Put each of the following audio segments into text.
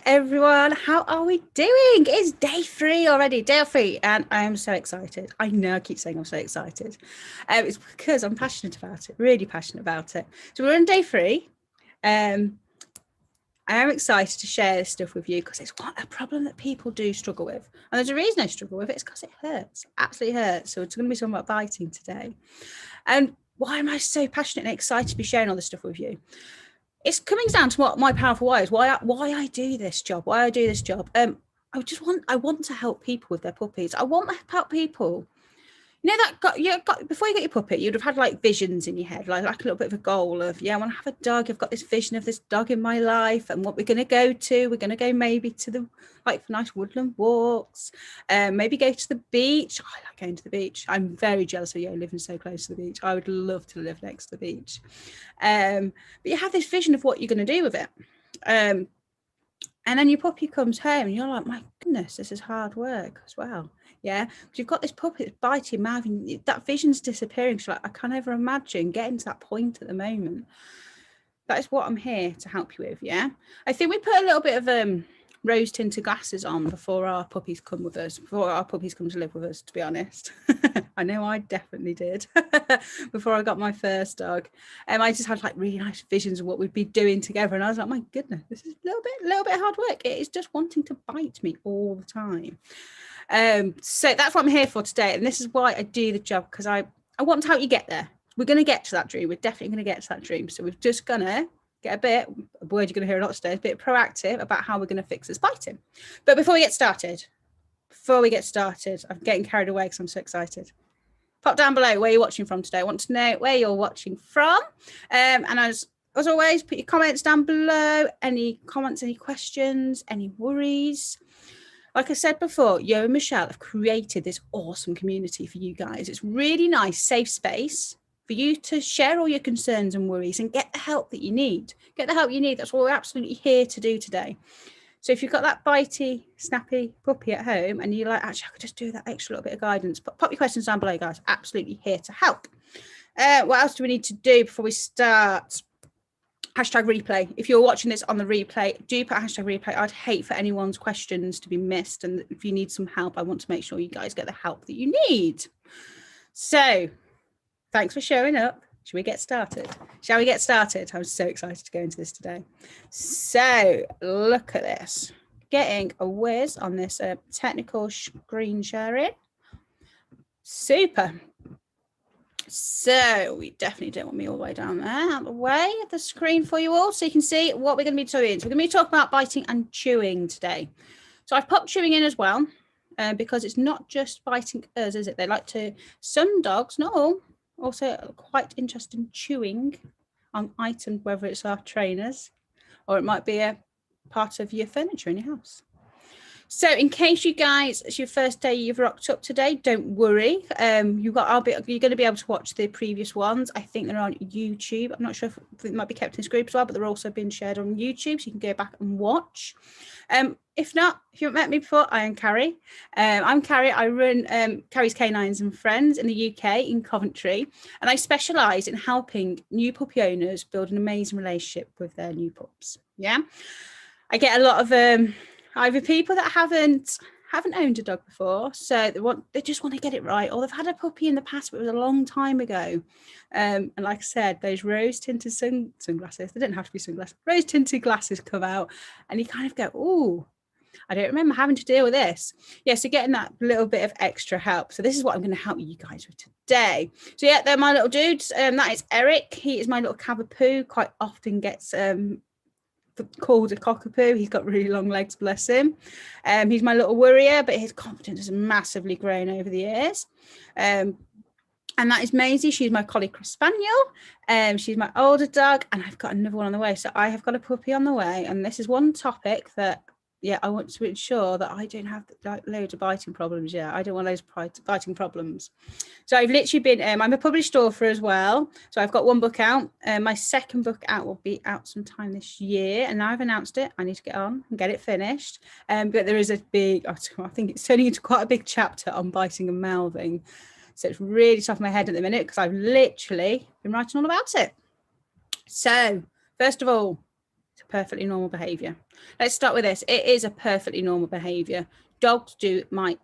Everyone, how are we doing? It's day 3 already, day 3, and I am so excited. I know I keep saying I'm so excited. It's because I'm passionate about it, really passionate about it. So we're on day 3. I am excited to share this stuff with you because it's a problem that people do struggle with. And there's a reason I struggle with it. It's because it hurts, absolutely hurts. So it's going to be talking about biting today. And why am I so passionate and excited to be sharing all this stuff with you? It's coming down to what my powerful why is, why I do this job, I want to help people with their puppies. I want to help people. You know that before you got your puppy, you'd have had like visions in your head, like a little bit of a goal of, I want to have a dog. I've got this vision of this dog in my life and what we're going to go to. We're going to go maybe to the for nice woodland walks, maybe go to the beach. I like going to the beach. I'm very jealous of you living so close to the beach. I would love to live next to the beach. But you have this vision of what you're going to do with it. And then your puppy comes home and you're like, my goodness, this is hard work as well. Yeah, because you've got this puppy that's biting your mouth and that vision's disappearing. So like, I can't ever imagine getting to that point at the moment. That is what I'm here to help you with. Yeah, I think we put a little bit of rose tinted glasses on before our puppies come with us, before our puppies come to live with us, to be honest. I know I definitely did before I got my first dog. I just had like really nice visions of what we'd be doing together. And I was like, my goodness, this is a little bit hard work. It is just wanting to bite me all the time. So that's what I'm here for today. And this is why I do the job, because I want to help you get there. We're going to get to that dream. We're definitely going to get to that dream. So we're just going to get a word you're going to hear a lot today, a bit proactive about how we're going to fix this biting. But before we get started, I'm getting carried away because I'm so excited. Pop down below where you're watching from today. I want to know where you're watching from. And as always, put your comments down below. Any comments, any questions, any worries. Like I said before, Yo and Michelle have created this awesome community for you guys. It's really nice, safe space for you to share all your concerns and worries and get the help that you need. Get the help you need. That's what we're absolutely here to do today. So if you've got that bitey, snappy puppy at home and you're like, actually, I could just do that extra little bit of guidance, but pop your questions down below, guys. Absolutely here to help. What else do we need to do before we start? Hashtag replay. If you're watching this on the replay, do put hashtag replay. I'd hate for anyone's questions to be missed. And if you need some help, I want to make sure you guys get the help that you need. So thanks for showing up. Shall we get started? I'm so excited to go into this today. So look at this. Getting a whiz on this technical screen sharing. Super. So we definitely don't want me all the way down there, out of the way of the screen for you all, so you can see what we're going to be doing. So we're going to be talking about biting and chewing today. So I've popped chewing in as well, because it's not just biting us, is it? They like to, some dogs, not all, also quite interested in chewing on items, whether it's our trainers or it might be a part of your furniture in your house. So in case you guys, it's your first day you've rocked up today, don't worry. You're going to be able to watch the previous ones. I think they're on YouTube. I'm not sure if it might be kept in this group as well, but they're also being shared on YouTube, so you can go back and watch. If not, if you haven't met me before, I am Carrie. I'm Carrie. I run Carrie's Canines and Friends in the UK in Coventry, and I specialise in helping new puppy owners build an amazing relationship with their new pups. Yeah, I get a lot of either people that haven't owned a dog before, so they just want to get it right, or they've had a puppy in the past, but it was a long time ago. And like I said, those rose tinted sunglasses, they don't have to be sunglasses, rose tinted glasses come out, and you kind of go, oh, I don't remember having to deal with this. Yeah, so getting that little bit of extra help. So this is what I'm going to help you guys with today. So yeah, they're my little dudes. That is Eric. He is my little cavapoo. Quite often gets called a cockapoo. He's got really long legs, bless him. He's my little worrier, but his confidence has massively grown over the years. And that is Maisie. She's my collie cross spaniel. She's my older dog, and I've got another one on the way. So I have got a puppy on the way, and this is one topic that, I want to ensure that I don't have loads of biting problems. I don't want those biting problems. So I've literally been, I'm a published author as well. So I've got one book out. My second book out will be out sometime this year. And now I've announced it. I need to get on and get it finished. But there is a big, I think it's turning into quite a big chapter on biting and mouthing. So it's really tough in my head at the minute because I've literally been writing all about it. So first of all, It's a perfectly normal behaviour. Let's start with this. It is a perfectly normal behaviour. Dogs might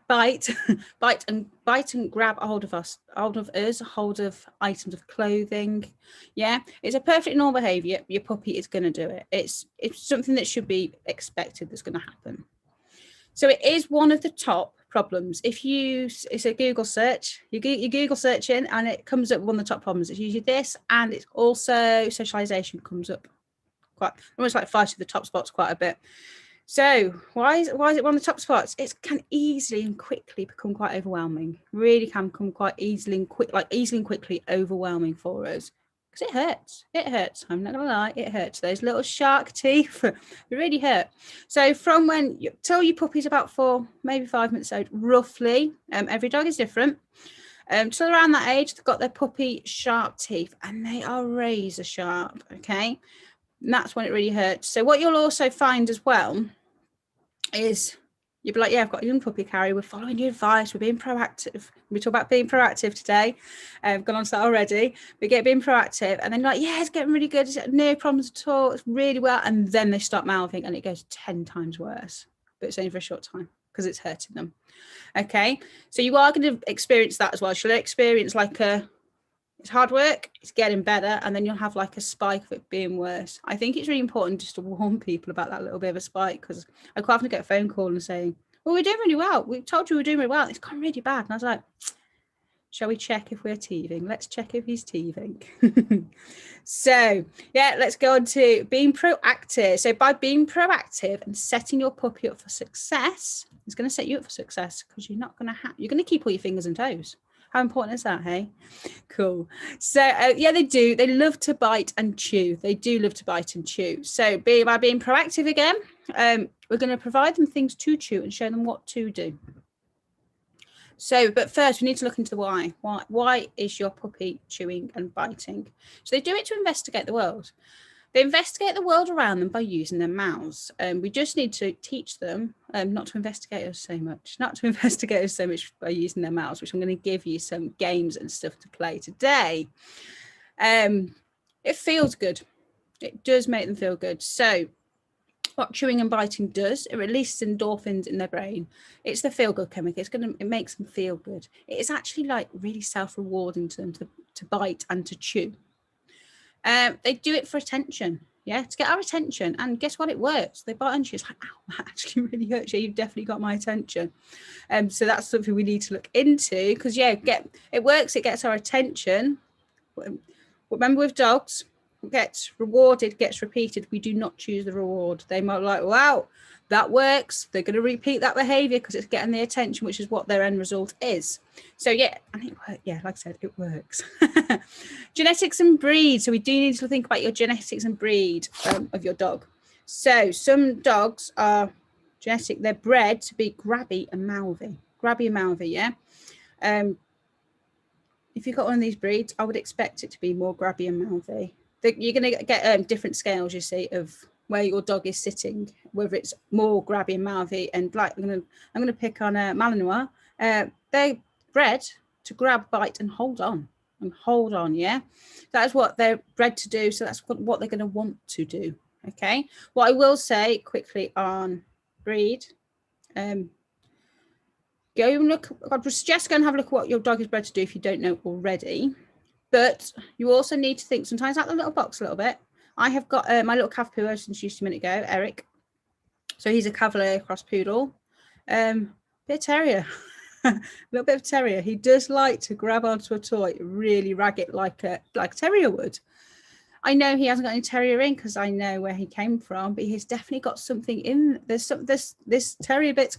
bite, bite and grab a hold of us, hold of items of clothing. Yeah, it's a perfectly normal behaviour. Your puppy is going to do it. It's something that should be expected that's going to happen. So it is one of the top problems. It's a Google search, you Google searching and it comes up one of the top problems. It's usually this, and it's also socialization comes up quite almost like 5 to the top spots quite a bit. So why is it one of the top spots? It can easily and quickly become quite overwhelming. Really can become quite easily and quickly overwhelming for us, because it hurts. It hurts. I'm not gonna lie, it hurts. Those little shark teeth, they really hurt. So from when you tell your puppy's about 4, maybe 5 months old, roughly. Every dog is different. Till around that age, they've got their puppy sharp teeth, and they are razor sharp. Okay, and that's when it really hurts. So what you'll also find as well is you'll be like, yeah, I've got a young puppy, Carrie, we're following your advice, we're being proactive. We talk about being proactive today. I've gone on to that already. We get being proactive, and then like, yeah, it's getting really good, it's no problems at all, it's really well, and then they stop mouthing and it goes 10 times worse, but it's only for a short time because it's hurting them. Okay, so you are going to experience that as well. You'll experience like it's hard work, it's getting better, and then you'll have like a spike of it being worse. I think it's really important just to warn people about that little bit of a spike, because I quite often get a phone call and saying, well, we're doing really well, we told you we're doing really well, it's gone really bad. And I was like, shall we check if we're teething? Let's check if he's teething. So yeah, let's go on to being proactive. So by being proactive and setting your puppy up for success, it's going to set you up for success, because you're going to keep all your fingers and toes. How important is that, hey? Cool. So yeah, they love to bite and chew. They do love to bite and chew. So by being proactive again, we're going to provide them things to chew and show them what to do. So, but first we need to look into the why. Why is your puppy chewing and biting? So they do it to investigate the world. They investigate the world around them by using their mouths. We just need to teach them not to investigate us so much by using their mouths, which I'm going to give you some games and stuff to play today. It feels good. It does make them feel good. So what chewing and biting does, it releases endorphins in their brain. It's the feel-good chemical. It makes them feel good. It's actually like really self-rewarding to them to bite and to chew. They do it for attention, yeah, to get our attention. And guess what? It works. They bite and chew. It's like, ow, that actually really hurts you. You've definitely got my attention. So that's something we need to look into, because yeah, it works. It gets our attention. Remember, with dogs, gets rewarded, gets repeated. We do not choose the reward. They might be like, wow, that works. They're going to repeat that behavior because it's getting the attention, which is what their end result is. So yeah, and it works. Yeah, like I said, it works. Genetics and breed. So we do need to think about your genetics and breed of your dog. So some dogs are genetic. They're bred to be grabby and mouthy. Yeah. If you've got one of these breeds, I would expect it to be more grabby and mouthy. You're going to get different scales, you see, of where your dog is sitting, whether it's more grabby and mouthy. And like I'm going to pick on Malinois. They're bred to grab, bite, and hold on. Yeah, that's what they're bred to do. So that's what they're going to want to do. Okay. What I will say quickly on breed, go and look. I would suggest go and have a look at what your dog is bred to do if you don't know already. But you also need to think sometimes out the little box a little bit. I have got my little Cavapoo I just introduced a minute ago, Eric. So he's a Cavalier cross poodle, bit of terrier, a little bit of terrier. He does like to grab onto a toy, really rag it like a terrier would. I know he hasn't got any terrier in because I know where he came from, but he's definitely got something in. This terrier bit's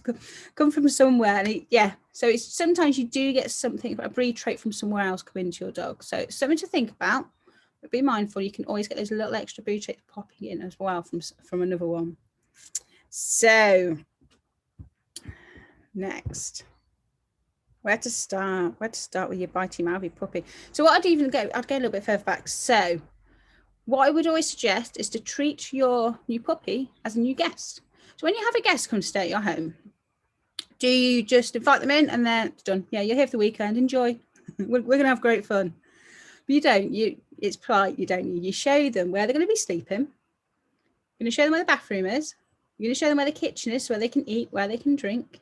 come from somewhere, and so it's sometimes you do get something, a breed trait from somewhere else come into your dog. So it's something to think about, but be mindful. You can always get those little extra breed traits popping in as well from another one. So next, where to start with your bitey mouthy puppy. So what I'd go a little bit further back. So what I would always suggest is to treat your new puppy as a new guest. So when you have a guest come to stay at your home, do you just invite them in and then it's done? Yeah, you're here for the weekend, enjoy. We're going to have great fun. But you don't. It's polite. You don't. You show them where they're going to be sleeping. You're going to show them where the bathroom is. You're going to show them where the kitchen is, so where they can eat, where they can drink.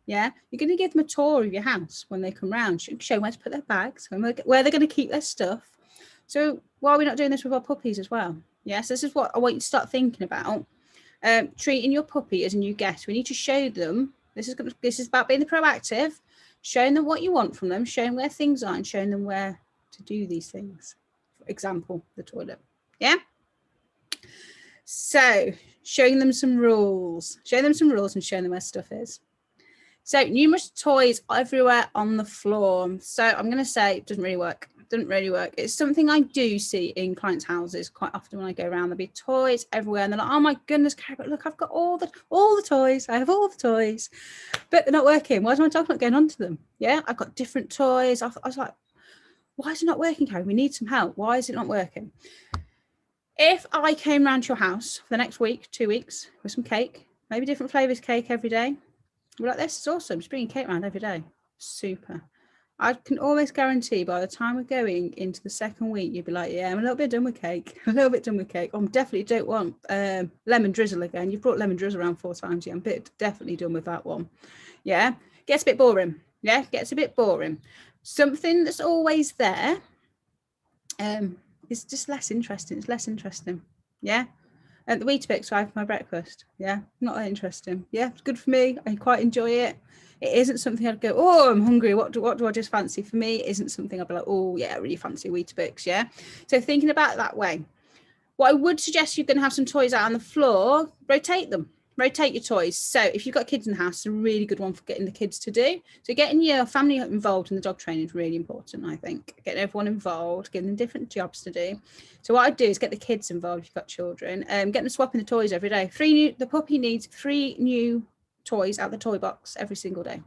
Yeah, you're going to give them a tour of your house when they come round. Show them where to put their bags, where they're going to keep their stuff. So why are we not doing this with our puppies as well? Yes, this is what I want you to start thinking about. Treating your puppy as a new guest. We need to show them. This is about being proactive, showing them what you want from them, showing where things are, and showing them where to do these things. For example, the toilet. Yeah. So showing them some rules, and showing them where stuff is. So numerous toys everywhere on the floor. So I'm going to say it doesn't really work. It's something I do see in clients' houses quite often when I go around. There'll be toys everywhere, and they're like, "Oh my goodness, Carrie, but look, I've got all the toys. I have all the toys, but they're not working. Why is my dog not going onto them? Yeah, I've got different toys." I was like, "Why is it not working, Carrie? We need some help. Why is it not working?" If I came round to your house for the next week, 2 weeks, with some cake, maybe different flavours cake every day, we're like, "This is awesome. Just bringing cake around every day. Super." I can almost guarantee by the time we're going into the second week, you'd be like, "Yeah, I'm a little bit done with cake. I definitely don't want lemon drizzle again. You've brought lemon drizzle around 4 times. Yeah, I'm definitely done with that one." Yeah, gets a bit boring. Yeah, gets a bit boring. Something that's always there is just less interesting. It's less interesting. Yeah. And the Weetabix I have for my breakfast. Yeah, not that interesting. Yeah, it's good for me. I quite enjoy it. It isn't something I'd go, "Oh, I'm hungry. What do I just fancy?" For me, it isn't something I'd be like, "Oh, yeah, I really fancy Weetabix." Yeah. So thinking about it that way. What I would suggest, you're going to have some toys out on the floor, rotate them. Rotate your toys. So if you've got kids in the house, it's a really good one for getting the kids to do. So getting your family involved in the dog training is really important, I think. Getting everyone involved, giving them different jobs to do. So what I'd do is get the kids involved if you've got children, get them swapping the toys every day. The puppy needs 3 new toys out of the toy box every single day.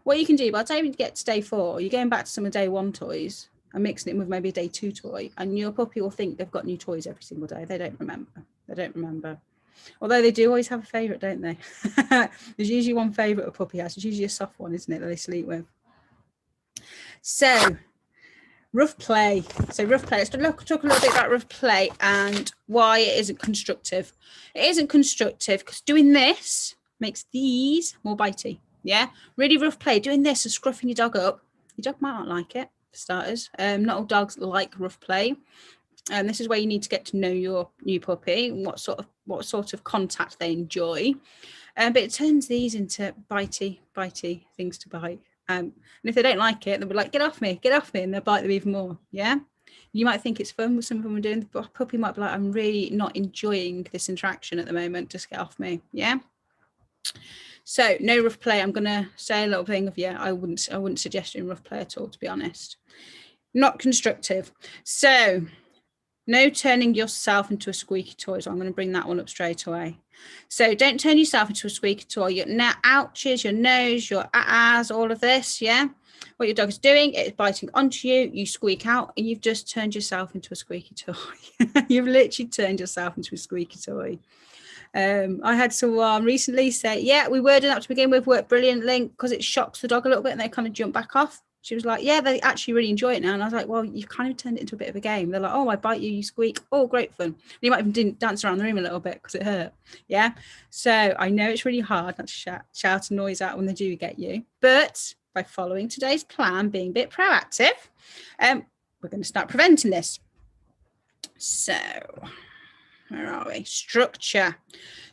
What you can do, by the time you get to day 4, you're going back to some of day 1 toys and mixing it with maybe a day 2 toy, and your puppy will think they've got new toys every single day. They don't remember. Although they do always have a favourite, don't they? There's usually one favourite a puppy has. It's usually a soft one, isn't it, that they sleep with. So rough play. Let's talk a little bit about rough play and why it isn't constructive. It isn't constructive because doing this makes these more bitey. Yeah, really rough play. Doing this and scruffing your dog up, your dog might not like it, for starters. Not all dogs like rough play. And this is where you need to get to know your new puppy and what sort of contact they enjoy. But it turns these into bitey things to bite. And if they don't like it, they'll be like, get off me, and they'll bite them even more. Yeah. You might think it's fun with some of them are doing, but a puppy might be like, "I'm really not enjoying this interaction at the moment. Just get off me." Yeah. So no rough play. I'm gonna say a little thing of, I wouldn't suggest doing rough play at all, to be honest. Not constructive. So no turning yourself into a squeaky toy. So I'm going to bring that one up straight away. So don't turn yourself into a squeaky toy. Your ouches, your nose, your ahs, all of this. Yeah. What your dog is doing, it's biting onto you. You squeak out and you've just turned yourself into a squeaky toy. You've literally turned yourself into a squeaky toy. I had someone recently say, "Yeah, we worded up to begin with, worked brilliantly because it shocks the dog a little bit and they kind of jump back off." She was like, "Yeah, they actually really enjoy it now." And I was like, "Well, you've kind of turned it into a bit of a game." They're like, "Oh, I bite you, you squeak. Oh, great fun." And you might even dance around the room a little bit because it hurt. Yeah. So I know it's really hard not to shout a noise out when they do get you. But by following today's plan, being a bit proactive, we're going to start preventing this. So where are we? Structure.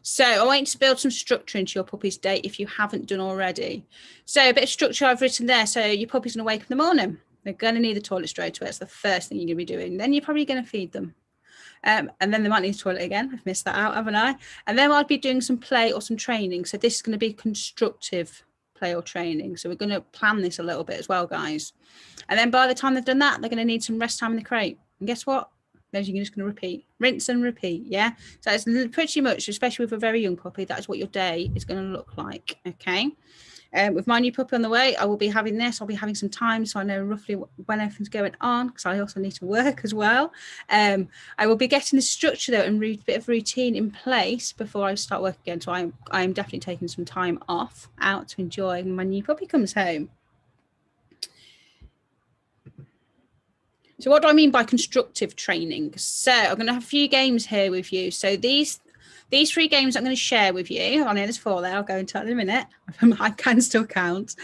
So I want you to build some structure into your puppy's day if you haven't done already. So a bit of structure I've written there. So your puppy's going to wake up in the morning. They're going to need the toilet straight away. It's the first thing you're going to be doing. Then you're probably going to feed them. And then they might need the toilet again. I've missed that out, haven't I? And then I'll be doing some play or some training. So this is going to be constructive play or training. So we're going to plan this a little bit as well, guys. And then by the time they've done that, they're going to need some rest time in the crate. And guess what? Then you're just going to repeat, rinse and repeat. Yeah. So it's pretty much, especially with a very young puppy, that is what your day is going to look like. Okay. With my new puppy on the way, I will be having this. I'll be having some time, so I know roughly when everything's going on, because I also need to work as well. I will be getting the structure though and a bit of routine in place before I start work again. So I am definitely taking some time off out to enjoy when my new puppy comes home. So what do I mean by constructive training? So I'm going to have a few games here with you. So these These 3 games I'm going to share with you. I know there's 4 there. I'll go into that in a minute. I can still count.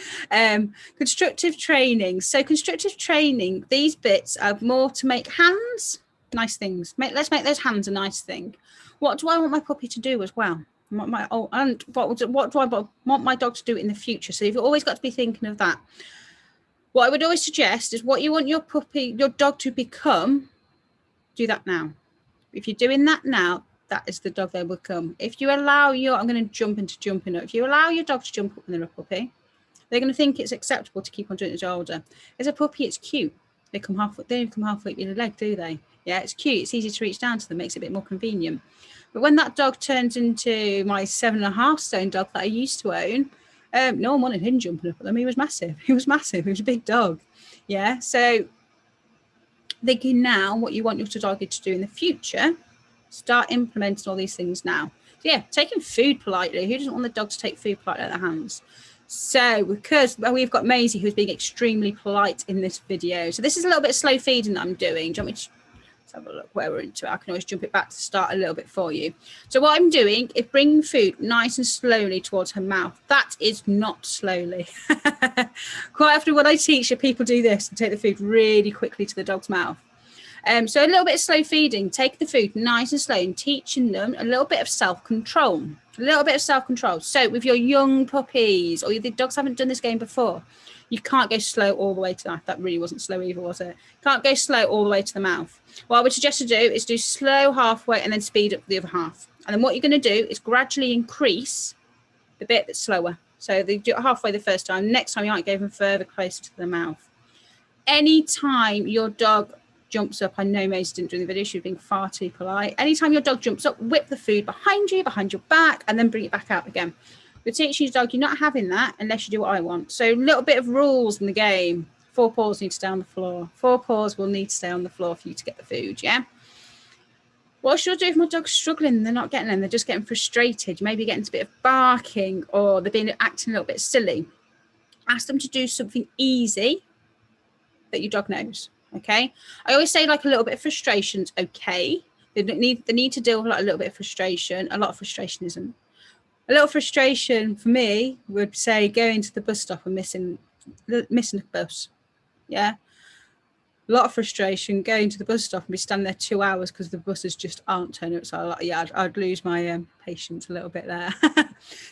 Constructive training. So constructive training, these bits are more to make hands nice things. Let's make those hands a nice thing. What do I want my puppy to do as well? What do I want my dog to do in the future? So you've always got to be thinking of that. What I would always suggest is what you want your dog to become, do that now. If you're doing that now, that is the dog they will become. If you allow I'm going to jump into jumping up. If you allow your dog to jump up when they're a puppy, they're going to think it's acceptable to keep on doing it as they're older. As a puppy, it's cute. They don't come halfway up your leg, do they? Yeah, it's cute. It's easy to reach down to them, makes it a bit more convenient. But when that dog turns into my 7.5 stone dog that I used to own, no one wanted him jumping up at them. He was massive. He was a big dog. Yeah. So thinking now what you want your dog to do in the future, start implementing all these things now. So yeah, taking food politely. Who doesn't want the dog to take food politely out of their hands? So because we've got Maisie who's being extremely polite in this video. So this is a little bit of slow feeding that I'm doing. Do you want me to let's have a look where we're into it? I can always jump it back to start a little bit for you. So what I'm doing is bringing food nice and slowly towards her mouth. That is not slowly. Quite often when I teach people do this and take the food really quickly to the dog's mouth. So a little bit of slow feeding, take the food nice and slow and teaching them a little bit of self-control. So with your young puppies or the dogs haven't done this game before, you can't go slow all the way to that. That really wasn't slow either, was it? Can't go slow all the way to the mouth. What I would suggest to do is do slow halfway and then speed up the other half. And then what you're going to do is gradually increase the bit that's slower. So they do it halfway the first time. Next time you might go even further closer to the mouth. Anytime your dog jumps up, I know Maisie didn't do the video, she was being far too polite. Anytime your dog jumps up, whip the food behind you, behind your back, and then bring it back out again. You're teaching your dog, you're not having that unless you do what I want. So a little bit of rules in the game. 4 paws need to stay on the floor. 4 paws will need to stay on the floor for you to get the food, yeah? What should I do if my dog's struggling and they're not getting them, they're just getting frustrated, maybe getting a bit of barking or they're being acting a little bit silly? Ask them to do something easy that your dog knows, okay? I always say like a little bit of frustration's okay. They need to deal with like a little bit of frustration. A lot of frustration isn't. A little frustration for me would say going to the bus stop and missing the bus. Yeah. A lot of frustration going to the bus stop and be standing there 2 hours because the buses just aren't turning up. So yeah, I'd lose my patience a little bit there.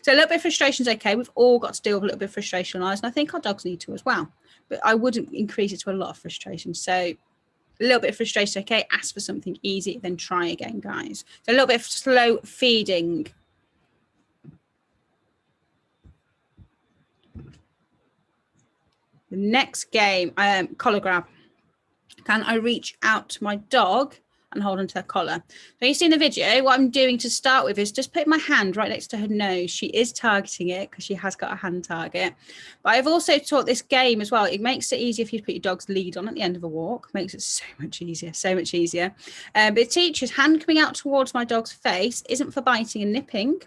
So a little bit of frustration is okay. We've all got to deal with a little bit of frustration in our lives, and I think our dogs need to as well. But I wouldn't increase it to a lot of frustration. So a little bit of frustration, okay. Ask for something easy, then try again, guys. So a little bit of slow feeding. The next game, collar grab. Can I reach out to my dog and hold onto their collar? So you see in the video, what I'm doing to start with is just put my hand right next to her nose. She is targeting it because she has got a hand target. But I've also taught this game as well. It makes it easier for you to put your dog's lead on at the end of a walk. Makes it so much easier, so much easier. But it teaches hand coming out towards my dog's face isn't for biting and nipping.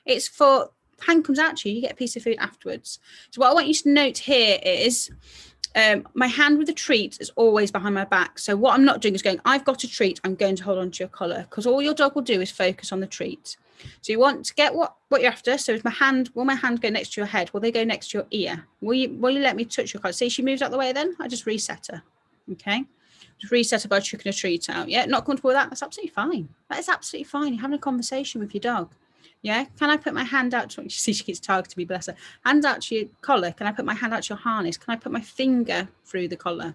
It's for hand comes out to you, you get a piece of food afterwards. So what I want you to note here is my hand with the treat is always behind my back. So what I'm not doing is going, I've got a treat, I'm going to hold on to your collar, because all your dog will do is focus on the treat. So you want to get what you're after. So is will my hand go next to your head? Will they go next to your ear? Will you let me touch your collar? See, she moves out the way then, I just reset her. Okay. Just reset her by chucking a treat out. Yeah, not comfortable with that? That's absolutely fine. That is absolutely fine. You're having a conversation with your dog. Yeah, can I put my hand out to, you see she keeps targeting me, bless her. Hand out to your collar. Can I put my hand out to your harness? Can I put my finger through the collar?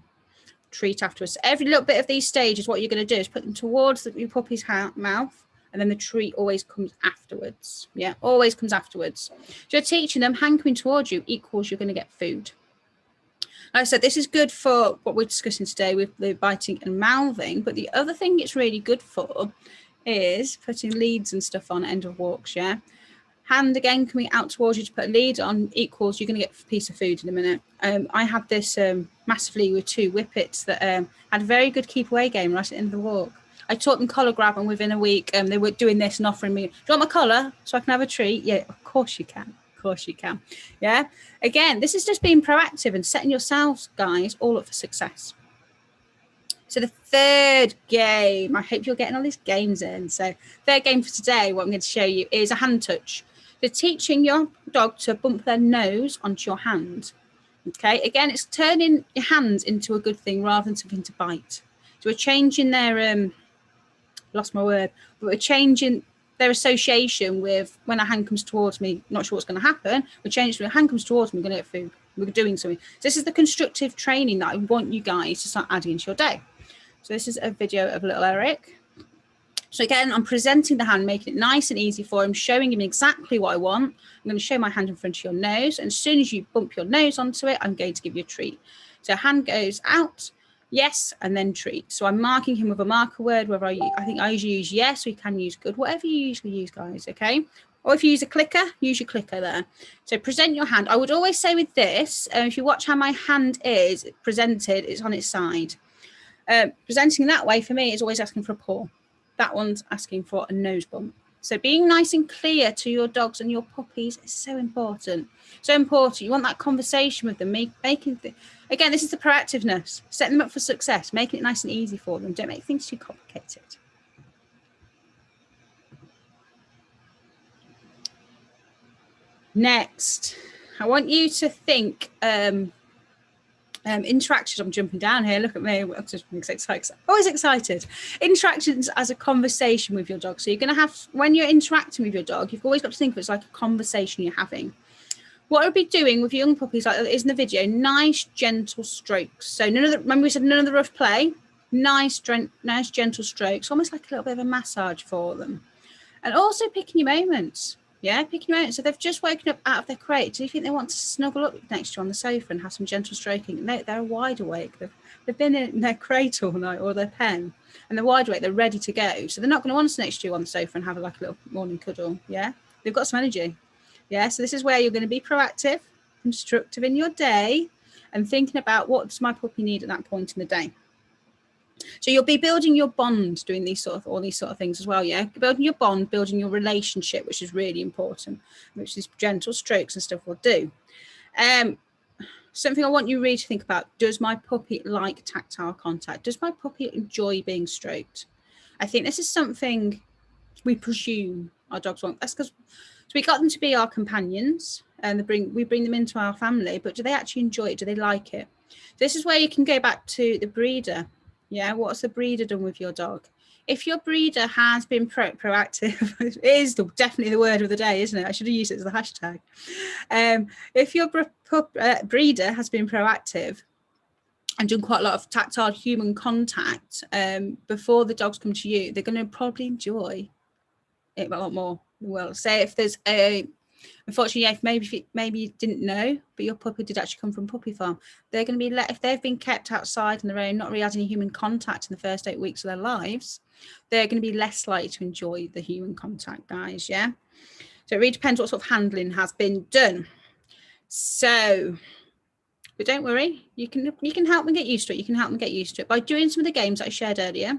Treat afterwards. Every little bit of these stages, what you're going to do is put them towards your puppy's mouth, and then the treat always comes afterwards. Yeah, always comes afterwards. So you're teaching them hand coming towards you equals you're going to get food. Like I said, this is good for what we're discussing today with the biting and mouthing, but the other thing it's really good for is putting leads and stuff on end of walks. Yeah, hand again coming out towards you to put a lead on equals you're going to get a piece of food in a minute. I had this massively with 2 whippets that had a very good keep away game right at the end of the walk. I taught them collar grab, and within a week they were doing this and offering me, do you want my collar so I can have a treat? Yeah, of course you can. Of course you can. Yeah, again, this is just being proactive and setting yourselves, guys, all up for success. So the third game, I hope you're getting all these games in. So third game for today, what I'm going to show you is a hand touch. So teaching your dog to bump their nose onto your hand. Okay, again, it's turning your hands into a good thing rather than something to bite. So we're changing their, lost my word, but we're changing their association with when a hand comes towards me, not sure what's going to happen. We're changing when a hand comes towards me, we're going to get food. We're doing something. So this is the constructive training that I want you guys to start adding into your day. So this is a video of little Eric. So again, I'm presenting the hand, making it nice and easy for him, showing him exactly what I want. I'm going to show my hand in front of your nose. And as soon as you bump your nose onto it, I'm going to give you a treat. So hand goes out, yes, and then treat. So I'm marking him with a marker word, whether I think I usually use yes, or you can use good, whatever you usually use, guys, okay? Or if you use a clicker, use your clicker there. So present your hand. I would always say with this, if you watch how my hand is presented, it's on its side. Presenting that way for me is always asking for a paw. That one's asking for a nose bump. So being nice and clear to your dogs and your puppies is so important. So important. You want that conversation with them, again, this is the proactiveness, setting them up for success, making it nice and easy for them. Don't make things too complicated. Next, I want you to think interactions. I'm jumping down here. Look at me. I'm just excited. Always excited. Interactions as a conversation with your dog. So you're going to have, when you're interacting with your dog, you've always got to think of it as like a conversation you're having. What I'll be doing with young puppies, like is in the video, nice gentle strokes. So none of the, remember we said none of the rough play. Nice gentle strokes, almost like a little bit of a massage for them. And also picking your moments. Yeah, picking your moments. So they've just woken up out of their crate. Do you think they want to snuggle up next to you on the sofa and have some gentle stroking? No, they're wide awake. They've been in their crate all night or their pen, and they're wide awake. They're ready to go. So they're not going to want to sit next to you on the sofa and have like a little morning cuddle. Yeah, they've got some energy. Yeah, so this is where you're going to be proactive, constructive in your day, and thinking about what does my puppy need at that point in the day. So you'll be building your bond, doing all these sort of things as well. Yeah, building your bond, building your relationship, which is really important, which these gentle strokes and stuff will do. Something I want you really to think about: does my puppy like tactile contact? Does my puppy enjoy being stroked? I think this is something we presume our dogs want. That's because we got them to be our companions, and we bring them into our family. But do they actually enjoy it? Do they like it? This is where you can go back to the breeder. Yeah, what's the breeder done with your dog? If your breeder has been proactive, it is definitely the word of the day, isn't it? I should have used it as the hashtag. If your breeder has been proactive and done quite a lot of tactile human contact before the dogs come to you, they're going to probably enjoy it a lot more. Well, say if there's unfortunately, yeah, maybe you didn't know, but your puppy did actually come from puppy farm. They're going to be if they've been kept outside on their own, not really had any human contact in the first 8 weeks of their lives, they're going to be less likely to enjoy the human contact, guys. Yeah. So it really depends what sort of handling has been done. So, but don't worry, you can help them get used to it. You can help them get used to it by doing some of the games that I shared earlier.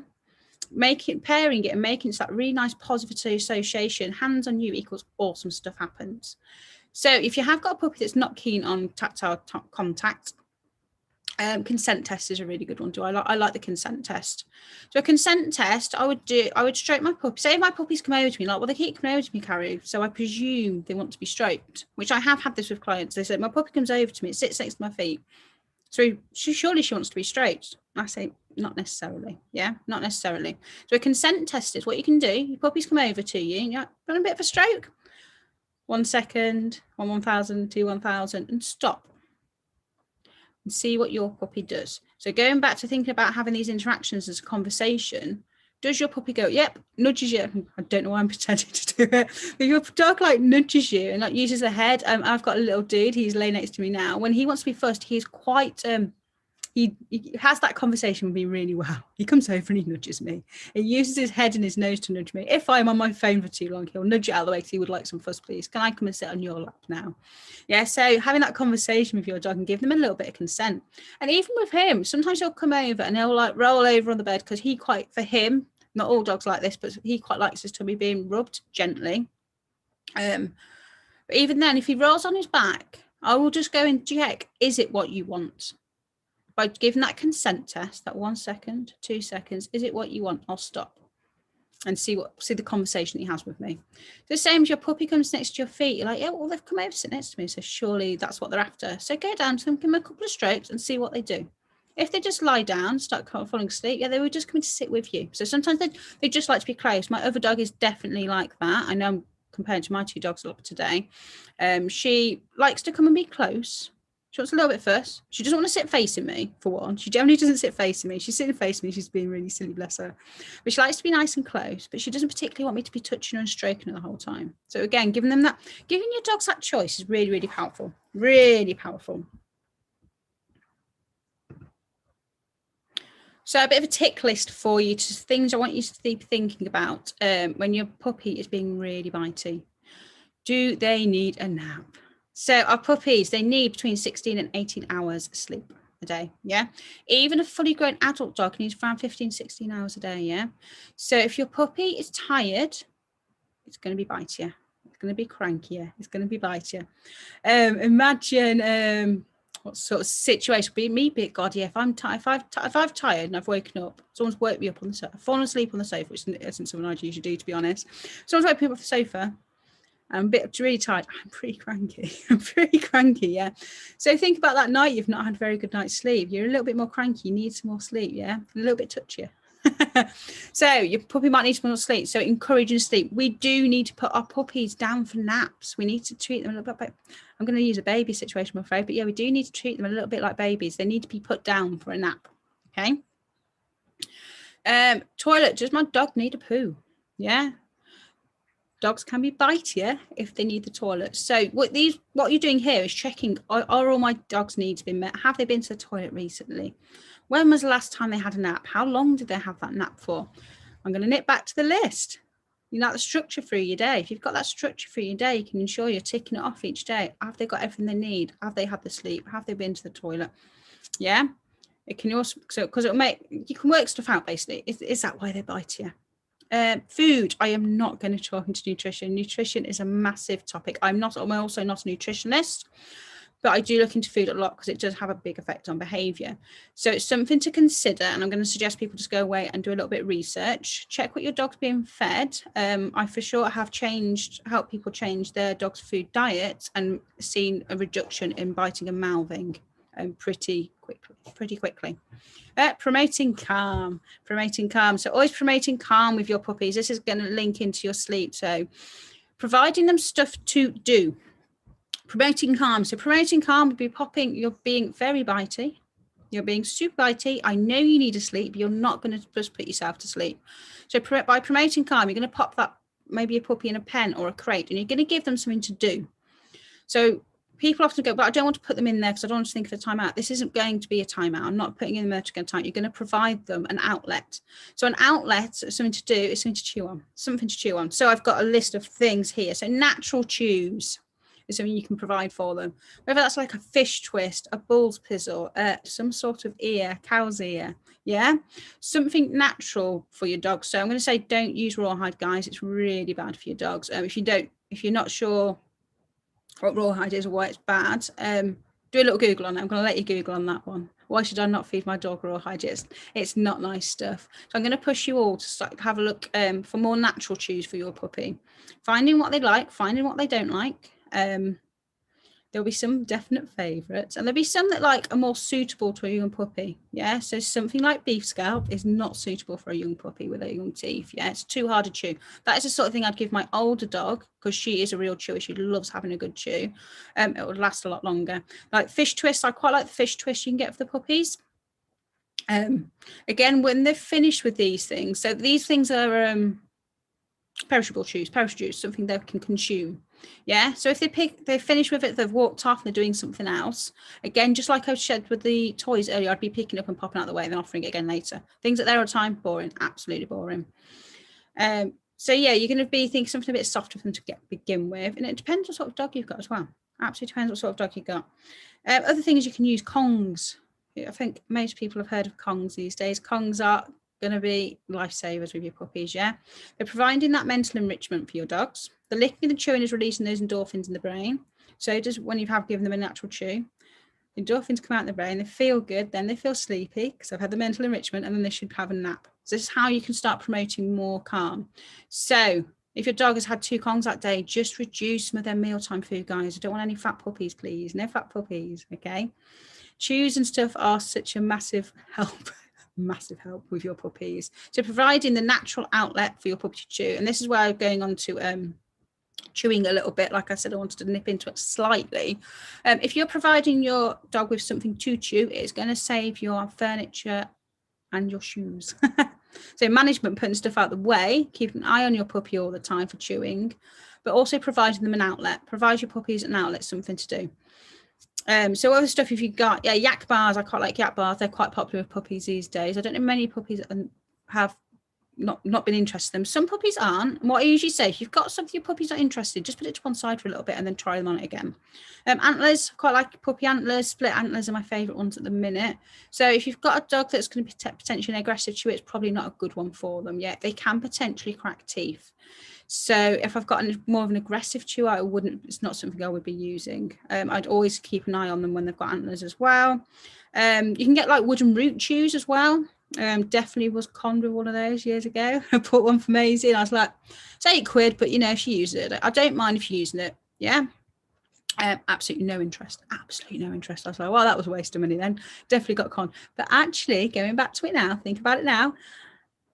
Pairing it and making it that really nice positive association. Hands on you equals awesome stuff happens. So if you have got a puppy that's not keen on tactile contact, consent test is a really good one. I like the consent test. So a consent test, I would stroke my puppy. Say if my puppies come over to me, like, well, they keep coming over to me, Carrie, so I presume they want to be stroked, which I have had this with clients. They said, my puppy comes over to me, it sits next to my feet. So surely she wants to be stroked. I say, not necessarily. Yeah, not necessarily. So a consent test is what you can do. Your puppies come over to you and you're having a bit of a stroke. 1 second, 1,000, 2, 1,000, and stop. And see what your puppy does. So going back to thinking about having these interactions as a conversation, does your puppy go, yep, nudges you? I don't know why I'm pretending to do it. But your dog like nudges you and like uses the head. I've got a little dude, he's laying next to me now. When he wants to be fussed, he's quite, he has that conversation with me really well. He comes over and he nudges me. He uses his head and his nose to nudge me. If I'm on my phone for too long, he'll nudge it out of the way because he would like some fuss, please. Can I come and sit on your lap now? Yeah, so having that conversation with your dog and give them a little bit of consent. And even with him, sometimes he'll come over and he'll like roll over on the bed because for him, not all dogs like this, but he quite likes his tummy being rubbed gently. But even then, if he rolls on his back, I will just go and check, is it what you want? by giving that consent test, that 1 second, 2 seconds, is it what you want? I'll stop and see the conversation he has with me. The same as your puppy comes next to your feet, you're like, yeah, well, they've come over to sit next to me, so surely that's what they're after. So go down to them, give them a couple of strokes and see what they do. If they just lie down, start falling asleep, yeah, they were just coming to sit with you. So sometimes they just like to be close. My other dog is definitely like that. I know I'm comparing to my 2 dogs a lot today. She likes to come and be close. She wants a little bit first. She doesn't want to sit facing me, for one. She generally doesn't sit facing me. She's sitting facing me. She's being really silly, bless her. But she likes to be nice and close, but she doesn't particularly want me to be touching her and stroking her the whole time. So again, giving your dogs that choice is really, really powerful. Really powerful. So a bit of a tick list for you, to things I want you to be thinking about when your puppy is being really bitey. Do they need a nap? So our puppies, they need between 16 and 18 hours sleep a day, yeah? Even a fully grown adult dog needs around 15, 16 hours a day, yeah? So if your puppy is tired, it's going to be bitey. It's going to be crankier. It's going to be bitey. Imagine what sort of situation, be me, bit God, yeah, if I'm tired and I've woken up, someone's woke me up on the sofa, I've fallen asleep on the sofa, which isn't something I usually do, to be honest. Someone's woken me up off the sofa, I'm a bit really tired. I'm pretty cranky. Yeah. So think about that night you've not had a very good night's sleep. You're a little bit more cranky. You need some more sleep. Yeah. A little bit touchier. So your puppy might need some more sleep. So encouraging sleep. We do need to put our puppies down for naps. We need to treat them a little bit. I'm going to use a baby situation, I'm afraid. But yeah, we do need to treat them a little bit like babies. They need to be put down for a nap. Okay. Toilet. Does my dog need a poo? Yeah. Dogs can be bitey if they need the toilet. So what you're doing here is checking, are all my dogs' needs been met? Have they been to the toilet recently? When was the last time they had a nap? How long did they have that nap for? I'm going to nip back to the list. You know, the structure through your day. If you've got that structure through your day, you can ensure you're ticking it off each day. Have they got everything they need? Have they had the sleep? Have they been to the toilet? Yeah. It can also, because you can work stuff out basically. Is that why they bite you? Food. I am not going to talk into nutrition. Nutrition is a massive topic. I'm also not a nutritionist, but I do look into food a lot because it does have a big effect on behavior. So it's something to consider, and I'm going to suggest people just go away and do a little bit of research. Check what your dog's being fed. I for sure have helped people change their dog's food diet and seen a reduction in biting and mouthing pretty quickly. Promoting calm. So always promoting calm with your puppies. This is going to link into your sleep. So providing them stuff to do. Promoting calm. So promoting calm would be you're being very bitey. You're being super bitey. I know you need to sleep. You're not going to just put yourself to sleep. So by promoting calm, you're going to pop that maybe a puppy in a pen or a crate, and you're going to give them something to do. So people often go, but I don't want to put them in there because I don't want to think of a timeout. This isn't going to be a timeout. I'm not putting in there to get a time. You're going to provide them an outlet. So an outlet, something to do, is something to chew on. So I've got a list of things here. So natural chews is something you can provide for them. Whether that's like a fish twist, a bull's pizzle, some sort of ear, cow's ear. Yeah, something natural for your dog. So I'm going to say don't use rawhide, guys. It's really bad for your dogs. If you're not sure what rawhide is or why it's bad, do a little Google on it. I'm going to let you Google on that one. Why should I not feed my dog rawhide? It's not nice stuff. So I'm going to push you all to have a look for more natural chews for your puppy. Finding what they like, finding what they don't like. There'll be some definite favourites, and there'll be some that are more suitable to a young puppy. Yeah, so something like beef scalp is not suitable for a young puppy with her young teeth. Yeah, it's too hard to chew. That is the sort of thing I'd give my older dog, because she is a real chewer. She loves having a good chew. It would last a lot longer. Like fish twists, I quite like the fish twist you can get for the puppies. Again, when they're finished with these things, so these things are perishable chews, something they can consume. Yeah, so if they finish with it, they've walked off and they're doing something else. Again, just like I said with the toys earlier, I'd be picking up and popping out the way and then offering it again later. Things at their time, boring, absolutely boring. So yeah, you're going to be thinking something a bit softer for them to begin with, and it depends what sort of dog you've got as well. Absolutely depends what sort of dog you've got. Other things you can use, Kongs. I think most people have heard of Kongs these days. Kongs are going to be lifesavers with your puppies. Yeah, they're providing that mental enrichment for your dogs. The licking and chewing is releasing those endorphins in the brain. So just when you have given them a natural chew, endorphins come out in the brain, they feel good, then they feel sleepy because I've had the mental enrichment, and then they should have a nap. So this is how you can start promoting more calm. So if your dog has had 2 Kongs that day, just reduce some of their mealtime food, guys. I don't want any fat puppies, please. No fat puppies, okay? Chews and stuff are such a massive help. Massive help with your puppies. So providing the natural outlet for your puppy to chew. And this is where I'm going on to chewing a little bit. Like I said, I wanted to nip into it slightly. If you're providing your dog with something to chew, it's going to save your furniture and your shoes. So management, putting stuff out the way, keeping an eye on your puppy all the time for chewing, but also providing them an outlet. Provide your puppies an outlet, something to do. So other stuff, if you got yak bars, I quite like yak bars. They're quite popular with puppies these days. I don't know many puppies have not been interested in them. Some puppies aren't. And what I usually say, if you've got something your puppy's not interested, just put it to one side for a little bit and then try them on it again. Antlers, quite like puppy antlers. Split antlers are my favorite ones at the minute. So if you've got a dog that's going to be potentially an aggressive chew, it's probably not a good one for them yet. They can potentially crack teeth. So if I've got more of an aggressive chewer, it's not something I would be using. I'd always keep an eye on them when they've got antlers as well. You can get like wooden root chews as well. Definitely was conned with one of those years ago. I bought one for Maisie and I was like, it's £8, but you know, if she uses it, I don't mind if you're using it. Yeah. Absolutely no interest. Absolutely no interest. I was like, well, that was a waste of money then. Definitely got conned. But actually, going back to it now, think about it now,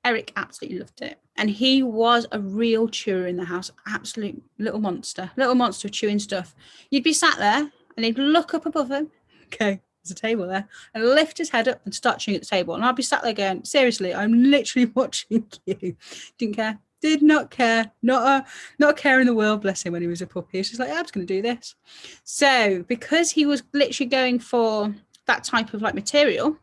Eric absolutely loved it. And he was a real chewer in the house. Absolute little monster of chewing stuff. You'd be sat there and he'd look up above him. Okay, there's a table there. And lift his head up and start chewing at the table. And I'd be sat there going, seriously, I'm literally watching you. Didn't care. Did not care. Not a care in the world, bless him, when he was a puppy. He's just like, I'm just going to do this. So because he was literally going for that type of like material,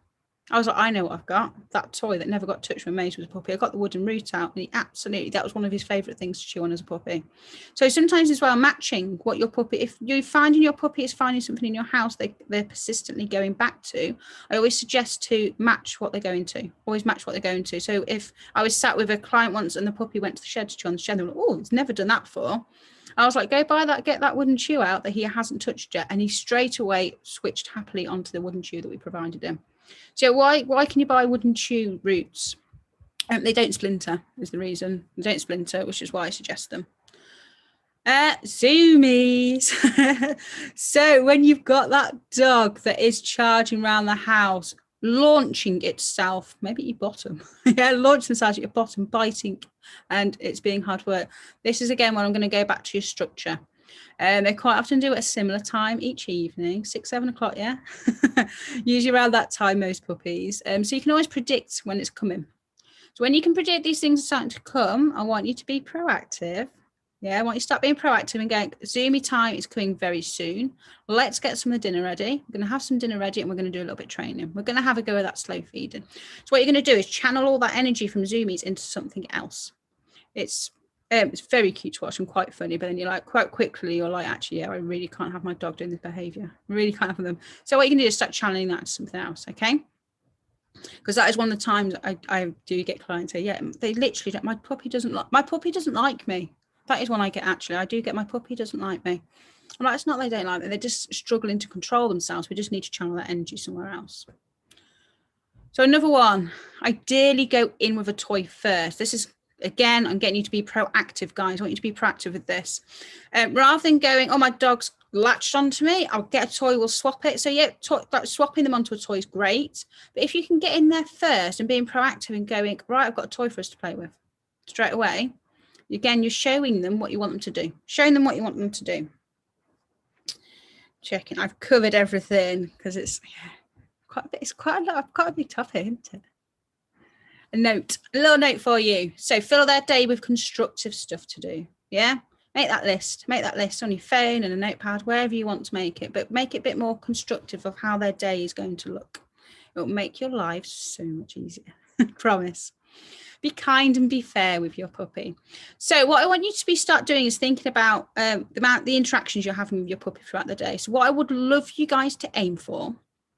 I was like, I know what I've got. That toy that never got touched when Mace was a puppy. I got the wooden root out, and that was one of his favourite things to chew on as a puppy. So sometimes as well, matching what your puppy, if you're finding your puppy is finding something in your house they're persistently going back to, I always suggest to match what they're going to. Always match what they're going to. So if I was sat with a client once and the puppy went to the shed to chew on the shed, they were like, oh, he's never done that before. I was like, go buy that, get that wooden chew out that he hasn't touched yet. And he straight away switched happily onto the wooden chew that we provided him. So why can you buy wooden chew roots? They don't splinter is the reason. They don't splinter, which is why I suggest them. Zoomies. So when you've got that dog that is charging around the house, launching itself, maybe at your bottom, launch themselves at your bottom, biting, and it's being hard work. This is again when I'm going to go back to your structure. They quite often do it at a similar time each evening, 6-7 o'clock, yeah. Usually around that time, most puppies. So you can always predict when it's coming. So when you can predict these things are starting to come, I want you to be proactive. Yeah, I want you to start being proactive and going, Zoomy time is coming very soon. Let's get some of the dinner ready. We're going to have some dinner ready and we're going to do a little bit of training. We're going to have a go at that slow feeding. So what you're going to do is channel all that energy from Zoomies into something else. It's very cute to watch and quite funny, but then you're like, quite quickly, you're like, actually, yeah, I really can't have my dog doing this behavior. I really can't have them. So what you can do is start channeling that to something else, okay? Because that is one of the times I do get clients say, yeah, they literally don't, my puppy doesn't like me. That is one I get, actually. I do get, my puppy doesn't like me. I'm like, it's not they don't like me, they're just struggling to control themselves. We just need to channel that energy somewhere else. So another one, ideally go in with a toy first. This is, again, I'm getting you to be proactive, guys. I want you to be proactive with this. Rather than going, oh, my dog's latched onto me, I'll get a toy, we'll swap it. So yeah, like swapping them onto a toy is great. But if you can get in there first and being proactive and going, right, I've got a toy for us to play with straight away. Again, you're showing them what you want them to do. Showing them what you want them to do. Checking. I've covered everything because it's quite a lot. I've got a big topic, isn't it? A little note for you. So fill their day with constructive stuff to do. Yeah. Make that list on your phone and a notepad, wherever you want to make it, but make it a bit more constructive of how their day is going to look. It will make your life so much easier. Promise. Be kind and be fair with your puppy. So what I want you to start doing is thinking about the interactions you're having with your puppy throughout the day. So what I would love you guys to aim for,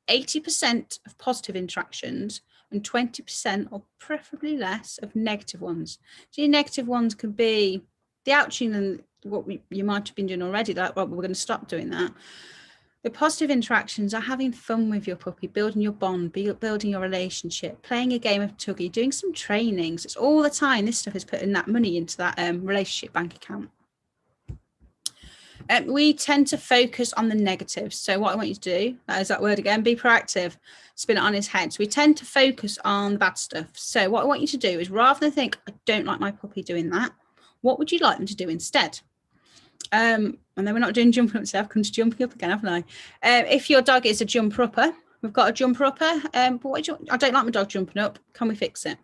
80% of positive interactions and 20% or preferably less of negative ones. So your negative ones could be the ouching and what you might have been doing already, like, well, we're going to stop doing that. The positive interactions are having fun with your puppy, building your bond, building your relationship, playing a game of tuggy, doing some trainings. It's all the time. This stuff is putting that money into that relationship bank account. We tend to focus on the negatives. So what I want you to do, that is that word again, be proactive, spin it on his head. So we tend to focus on the bad stuff. So what I want you to do is, rather than think, I don't like my puppy doing that, what would you like them to do instead? And then we're not doing jumping up stuff, come to jumping up again, haven't I? If your dog is a jumper upper, we've got a jumper upper, but I don't like my dog jumping up. Can we fix it?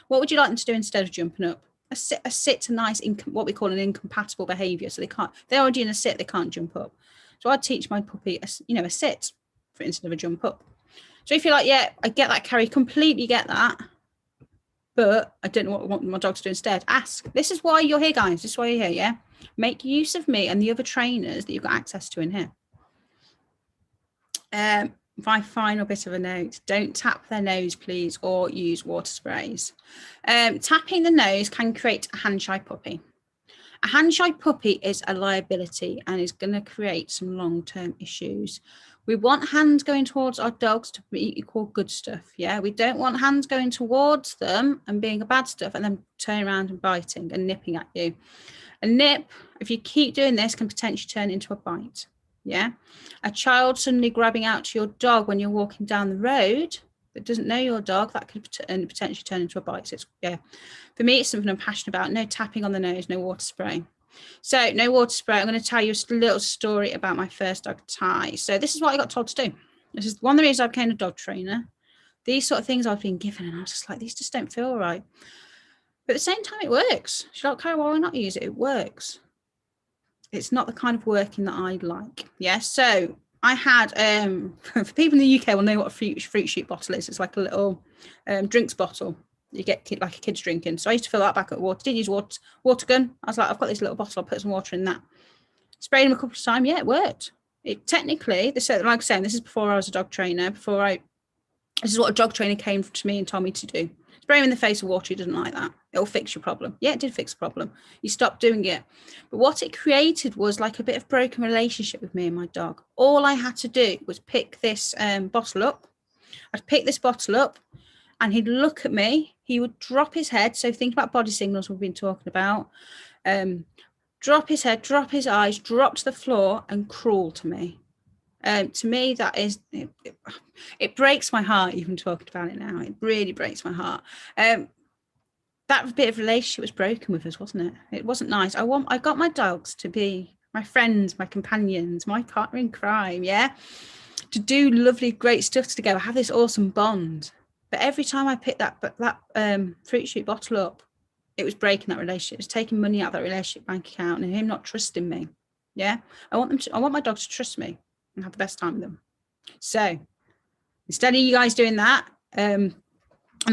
What would you like them to do instead of jumping up? A sit's a nice, what we call an incompatible behaviour. So they're already in a sit, they can't jump up. So I'd teach my puppy, a sit instead of a jump up. So if you're like, yeah, I get that, Carrie, completely get that, but I don't know what I want my dog to do instead. Ask. This is why you're here, guys. This is why you're here, yeah? Make use of me and the other trainers that you've got access to in here. My final bit of a note, don't tap their nose, please, or use water sprays. Tapping the nose can create a hand-shy puppy. A hand-shy puppy is a liability and is going to create some long-term issues. We want hands going towards our dogs to be equal good stuff, yeah? We don't want hands going towards them and being a bad stuff and then turning around and biting and nipping at you. A nip, if you keep doing this, can potentially turn into a bite. Yeah. A child suddenly grabbing out to your dog when you're walking down the road that doesn't know your dog, that could potentially turn into a bite. So for me, it's something I'm passionate about. No tapping on the nose, no water spray. So no water spray. I'm going to tell you a little story about my first dog, Ty. So this is what I got told to do. This is one of the reasons I became a dog trainer. These sort of things I've been given, and I was just like, these just don't feel right. But at the same time, it works. She's like, Carrie, why not use it? It works. It's not the kind of working that I'd like. Yeah. So I had, for people in the UK will know what a fruit shoot bottle is. It's like a little drinks bottle you get like a kid's drinking. So I used to fill that back up with water. Didn't use water gun. I was like, I've got this little bottle. I'll put some water in that. Sprayed him a couple of times. Yeah, it worked. It technically, like I was saying, this is before I was a dog trainer. This is what a dog trainer came to me and told me to do. Spray him in the face with water. He doesn't like that. It'll fix your problem. Yeah, it did fix the problem. You stopped doing it. But what it created was like a bit of broken relationship with me and my dog. All I had to do was pick this bottle up. I'd pick this bottle up and he'd look at me. He would drop his head. So think about body signals we've been talking about. Drop his head, drop his eyes, drop to the floor and crawl to me. To me, that is, it breaks my heart even talking about it now. It really breaks my heart. That bit of relationship was broken with us, wasn't it? It wasn't nice. I got my dogs to be my friends, my companions, my partner in crime, yeah? To do lovely, great stuff together, have this awesome bond. But every time I picked that fruit shoot bottle up, it was breaking that relationship. It was taking money out of that relationship bank account and him not trusting me, yeah? I want my dogs to trust me and have the best time with them. So instead of you guys doing that, and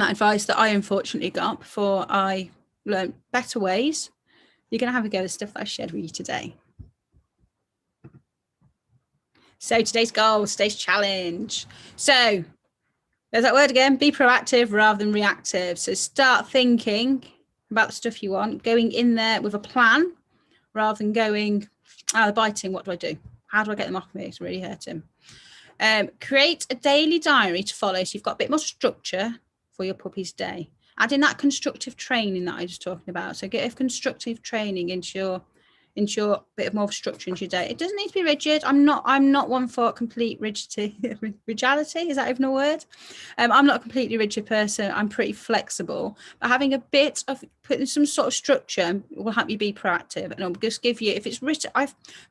that advice that I unfortunately got before I learned better ways, you're going to have a go at the stuff that I shared with you today. So today's goal, today's challenge. So there's that word again, be proactive rather than reactive. So start thinking about the stuff you want, going in there with a plan rather than going, they're biting, what do I do? How do I get them off me? It's really hurting. Create a daily diary to follow so you've got a bit more structure for your puppy's day. Add in that constructive training that I was talking about. So get a constructive training into your bit of more structure into your day. It doesn't need to be rigid. I'm not one for complete rigidity. Is that even a word? I'm not a completely rigid person. I'm pretty flexible. But having a bit of putting some sort of structure will help you be proactive, and it'll just give you, if it's written,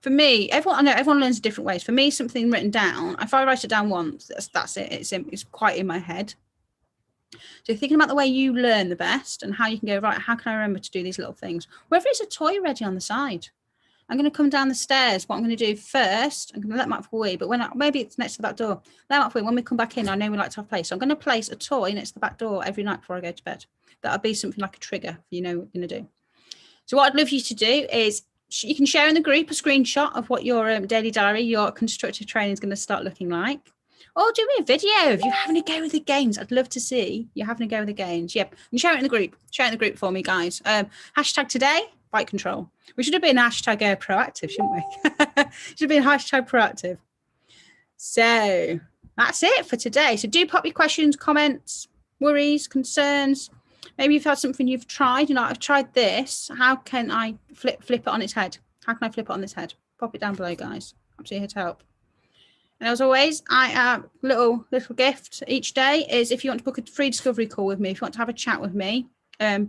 for me, I know everyone learns different ways. For me, something written down, if I write it down once, that's it. It's quite in my head. So thinking about the way you learn the best and how you can go, right, how can I remember to do these little things? Whether it's a toy ready on the side. I'm going to come down the stairs. What I'm going to do first, I'm going to let them out for a wee, but maybe it's next to the back door. Let them out for a wee. When we come back in, I know we like to have place. So I'm going to place a toy next to the back door every night before I go to bed. That'll be something like a trigger for what you're going to do. So what I'd love you to do is you can share in the group a screenshot of what your daily diary, your constructive training is going to start looking like. Or do me a video of you having a go with the games. I'd love to see you having a go with the games. Yep. And share it in the group. Share it in the group for me, guys. Hashtag today, bite control. We should have been hashtag proactive, shouldn't we? Should have been hashtag proactive. So that's it for today. So do pop your questions, comments, worries, concerns. Maybe you've had something you've tried. You know, I've tried this. How can I flip it on its head? How can I flip it on its head? Pop it down below, guys. I'm here to help. And as always, little gift each day is if you want to book a free discovery call with me, if you want to have a chat with me,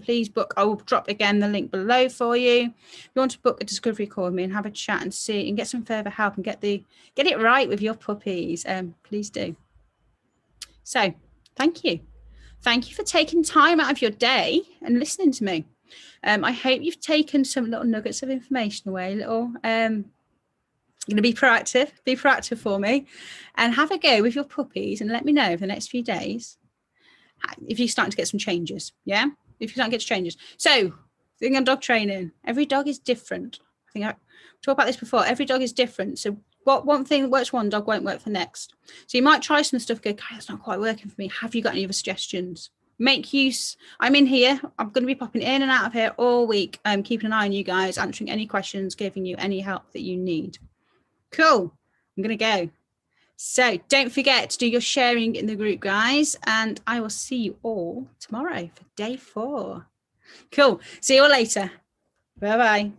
please book. I will drop again the link below for you. If you want to book a discovery call with me and have a chat and see and get some further help and get it right with your puppies, please do. So thank you for taking time out of your day and listening to me. I hope you've taken some little nuggets of information away. You're going to be proactive for me, and have a go with your puppies and let me know over the next few days if you're starting to get some changes. Yeah, if you're starting to get changes. So, thing on dog training, every dog is different. I think I talked about this before. Every dog is different. So, what one thing that works one dog won't work for the next. So, you might try some stuff. Go, that's not quite working for me. Have you got any other suggestions? Make use. I'm in here. I'm going to be popping in and out of here all week. Keeping an eye on you guys, answering any questions, giving you any help that you need. Cool. I'm going to go. So don't forget to do your sharing in the group, guys. And I will see you all tomorrow for day 4. Cool. See you all later. Bye-bye.